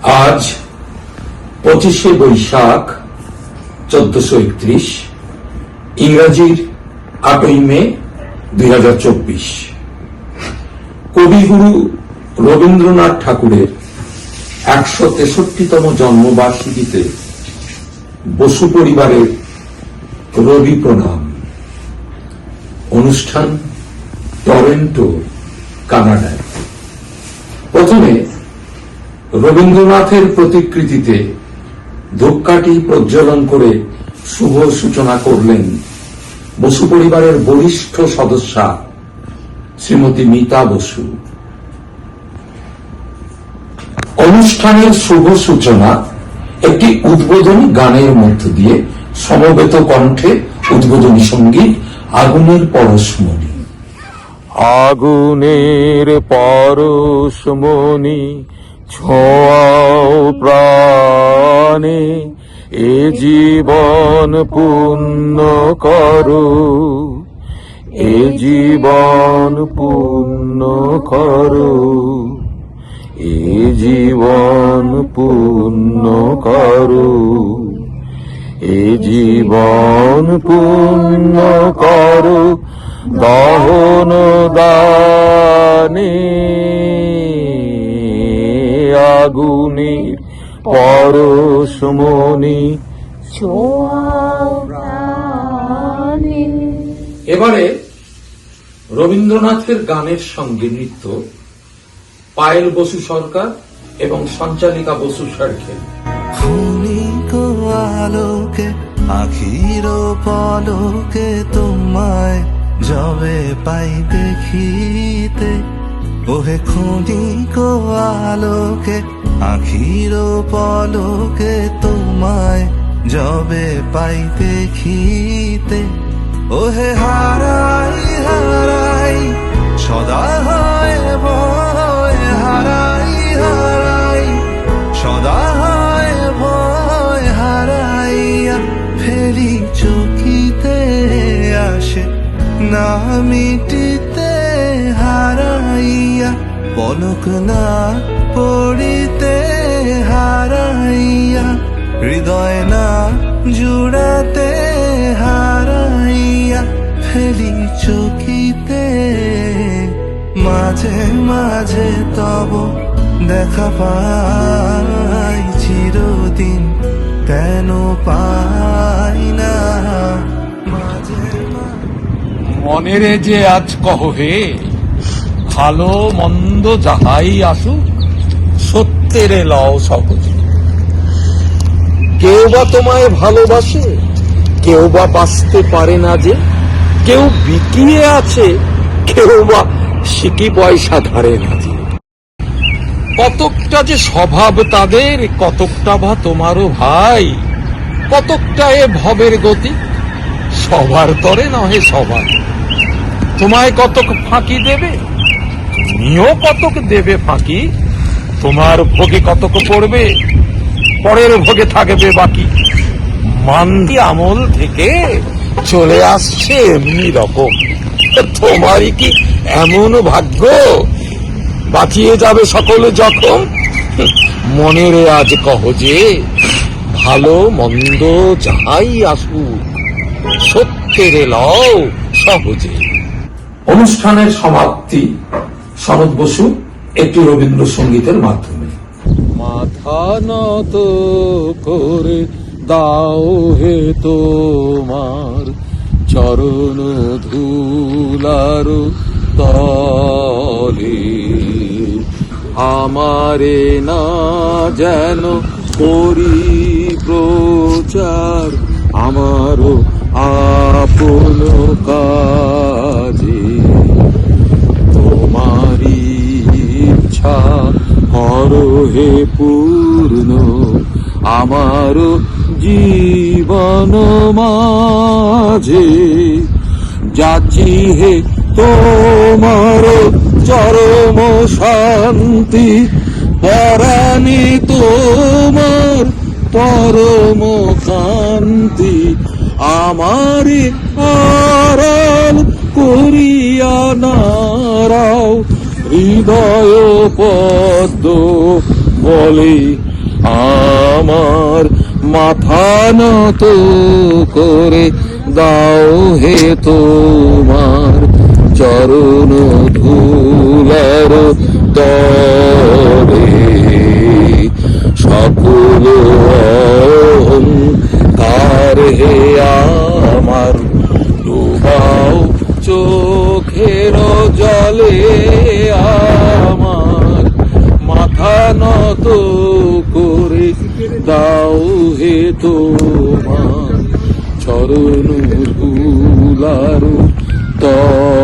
আজ 25শে বৈশাখ 1431, ইংরাজির 8ই মে 2024। কবিগুরু রবীন্দ্রনাথ ঠাকুরের 163তম জন্মবার্ষিকীতে বসু পরিবারের রবি প্রণাম অনুষ্ঠান টরন্টো, কানাডায়। প্রথমে রবীন্দ্রনাথের প্রতিকৃতিতে ধূপকাঠি প্রজ্বলন করে শুভ সূচনা করলেন বসু পরিবারের বরিষ্ঠ সদস্যা শ্রীমতী মিতা বসু। অনুষ্ঠানের শুভ সূচনা একটি উদ্বোধনী গানের মধ্য দিয়ে সমবেত কণ্ঠে উদ্বোধনী সঙ্গীত আগুনের পরশমণি। আগুনের পরশমণি ছোঁয়াও প্রাণে, এ জীবন পূর্ণ করো, এ জীবন পূর্ণ করো, এ জীবন পূর্ণ করো, এ জীবন পূর্ণ করো দহন দানে। আগুনের পরশমণি ছোঁয়াও প্রাণে। এবারে রবীন্দ্রনাথের গানের সঙ্গে নৃত্য পায়েল বসু সরকার এবং সঞ্চালিকা বসু সরকার। ক্ষণিক আলোকে আখির পলকে তোমায় যবে পাই দেখিতে, ওহে ক্ষণিক আলোকে আখির পলকে তোমায় যবে পাই দেখিতে, ওহে হারাই হারাই সদা হয় ভয়, হারাই হারাই সদা হয় ভয়, হারাইয়া ফেরি চকিতে আসে না মিটিতে, হারাইয়া পলক না পড়িতে, হারাইয়া হৃদয় না জুড়াতে, হারাইয়া ফেলি চকিতে। মাঝে মাঝে তব দেখা পাই, চিরদিন কেন পাই না। মাঝে মনেরে যে আজ কহ হে, ভালো মন্দ যাহাই আসুক সত্যের লও সহজে। কেউ বা তোমায় ভালোবাসে, কেউ বা বাঁচতে পারে না যে, কেউ বিকিয়ে আছে, কেউ বা সিকি পয়সা ধারে না যে। কতকটা যে স্বভাব তাদের, কতকটা বা তোমারও ভাই, কতকটা এ ভবের গতি, সবার তরে নহে সবার। তোমায় কতক ফাঁকি দেবে, তুমিও কতক দেবে ফাঁকি, তোমার ভোগে কতক পড়বে, পরের ভোগে থাকবে বাকি। মান্দি আমল থেকে চলে আসছে এমনি রকম, তোমারই কি এমন ভাগ্য বাঁচিয়ে যাবে সকল জখম। মনের আজ কহ যে ভালো মন্দ যাহাই আসুক সত্যের লও সহজে। অনুষ্ঠানের সমাপ্তি সনদ বসু একটি রবীন্দ্রসঙ্গীতের মাধ্যমে। মাথা নত করে দাও হে তোমার চরণ ধুলার তলে, আমারে না যেন করি প্রচার আমারও আপন কাজে। তোমারি ইচ্ছা করো হে পূর্ণ আমার জীবন মাঝে, যাচি হে তোমার চরম শান্তি, পরাণে তোমার পরম কান্তি, আমারে আড়াল করিয়া নারাও হৃদয় পদ্ম বলে আমার মাথা নত করে দাও হে তোমার চরণ ধুলার তরে সকল অহংকার হে আমার ডুবাও চোখের জলে আমার মাথা নত করে দাও হে তোমার চরণ ধুলার তরে